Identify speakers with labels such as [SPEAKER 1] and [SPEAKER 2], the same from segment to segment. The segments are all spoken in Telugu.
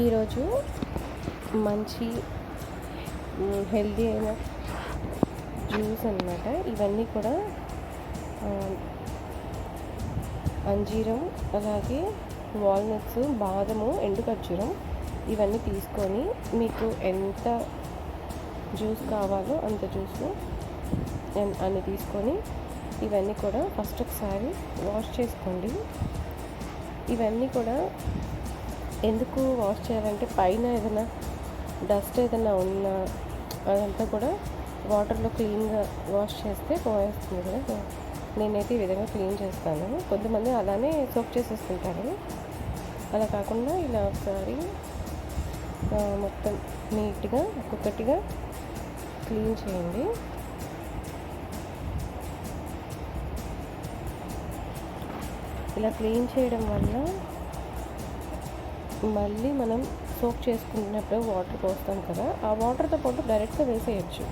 [SPEAKER 1] ఈరోజు మంచి హెల్దీ అయిన జ్యూస్ అన్నమాట. ఇవన్నీ కూడా అంజీరం, అలాగే వాల్నట్స్, బాదము, ఎండు ఖర్జూరం ఇవన్నీ తీసుకొని మీకు ఎంత జ్యూస్ కావాలో అంత జ్యూస్ అన్ని తీసుకొని ఇవన్నీ కూడా ఫస్ట్ ఒకసారి వాష్ చేసుకోండి. ఇవన్నీ కూడా ఎందుకు వాష్ చేయాలంటే పైన ఏదైనా డస్ట్ ఏదైనా ఉన్నా అదంతా కూడా వాటర్లో క్లీన్గా వాష్ చేస్తే పోయేస్తుంది కదా. నేనైతే ఈ విధంగా క్లీన్ చేస్తాను. కొంతమంది అలానే సోప్ చేసేసుకుంటారు. అలా కాకుండా ఇలా ఒకసారి మొత్తం నీట్గా ఒక్కొక్కటిగా క్లీన్ చేయండి. ఇలా క్లీన్ చేయడం వల్ల మళ్ళీ మనం సోప్ చేసుకున్నప్పుడు వాటర్ పోస్తాం కదా, ఆ వాటర్తో పాటు డైరెక్ట్గా వేసేయచ్చు.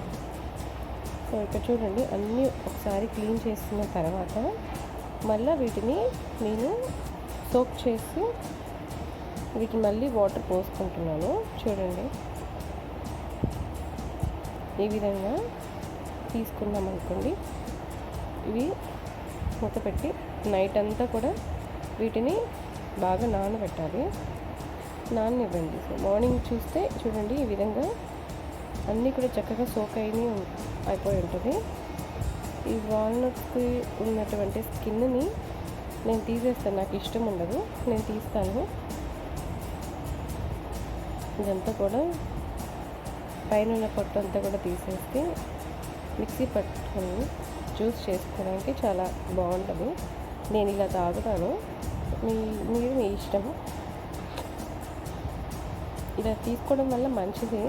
[SPEAKER 1] సో ఇక్కడ చూడండి, అన్నీ ఒకసారి క్లీన్ చేసిన తర్వాత మళ్ళీ వీటిని నేను సోప్ చేసి వీటిని మళ్ళీ వాటర్ పోసుకుంటున్నాను. చూడండి, ఈ విధంగా తీసుకున్నాం అనుకోండి. ఇవి మూత పెట్టి నైట్ అంతా కూడా వీటిని బాగా నానబెట్టాలి. నాననివ్వండి. సో మార్నింగ్ చూస్తే చూడండి, ఈ విధంగా అన్నీ కూడా చక్కగా సోక్ అయిపోయి ఉంటుంది. ఈ వాల్నట్స్కి ఉన్నటువంటి స్కిన్ని నేను తీసేస్తాను. నాకు ఇష్టం ఉండదు, నేను తీస్తాను. ఇదంతా కూడా పైన ఉన్న పొట్టు అంతా కూడా తీసేస్తే మిక్సీ పట్టుకొని జ్యూస్ చేసుకోవడానికి చాలా బాగుంటుంది. నేను ఇలా తాగుతాను. మీరు మీ ఇష్టం. ఇలా తీసుకోవడం వల్ల మంచిది.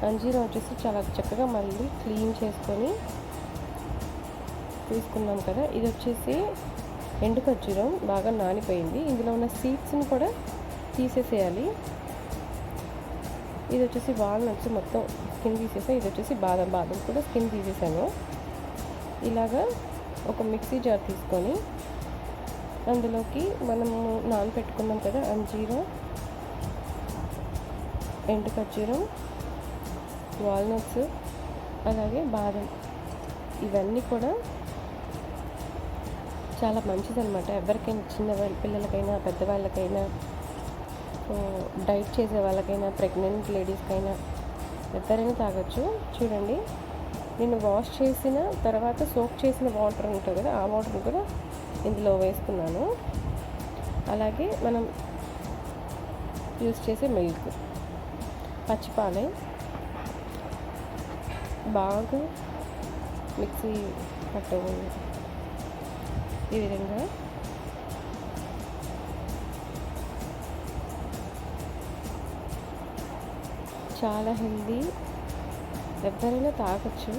[SPEAKER 1] అంజీరం వచ్చేసి చాలా చక్కగా మళ్ళీ క్లీన్ చేసుకొని తీసుకున్నాం కదా. ఇది వచ్చేసి ఎండు ఖర్జూరం బాగా నానిపోయింది. ఇందులో ఉన్న సీడ్స్ని కూడా తీసేసేయాలి. ఇది వచ్చేసి వాల్నట్స్ మొత్తం స్కిన్ తీసేసాను. ఇది వచ్చేసి బాదం కూడా స్కిన్ తీసేసాను. ఇలాగా ఒక మిక్సీ జార్ తీసుకొని అందులోకి మనము నానబెట్టుకున్నాం కదా అంజీరం, ఎండు ఖర్జూరం, వాల్నట్స్, అలాగే బాదం, ఇవన్నీ కూడా చాలా మంచిదన్నమాట. ఎవరికైనా పిల్లలకైనా పెద్దవాళ్ళకైనా, డైట్ చేసే వాళ్ళకైనా, ప్రెగ్నెంట్ లేడీస్కైనా ఎవరైనా తాగొచ్చు. చూడండి, నేను వాష్ చేసిన తర్వాత సోక్ చేసిన వాటర్ ఉంటుంది కదా, ఆ వాటర్ కూడా ఇందులో వేసుకున్నాను. అలాగే మనం యూస్ చేసే మిల్క్, పచ్చిపాలే బాగా మిక్సీ పట్టుకోండి. ఈ విధంగా చాలా హెల్దీ, ఎవరైనా తాగొచ్చు.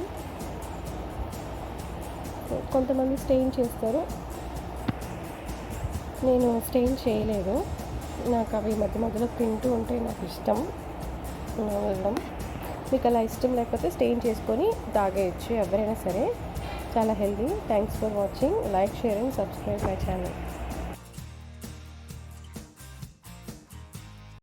[SPEAKER 1] కొంతమంది స్టెయిన్ చేస్తారు, నేను స్టెయిన్ చేయలేదు. నాకు అవి మధ్య మధ్యలో తింటూ ఉంటే నాకు ఇష్టం ఉండడం. మీకు అలా ఇష్టం లేకపోతే స్టెయిన్ చేసుకొని తాగేయచ్చు ఎవరైనా సరే. చాలా healthy. Thanks for watching. Like, share and subscribe my channel.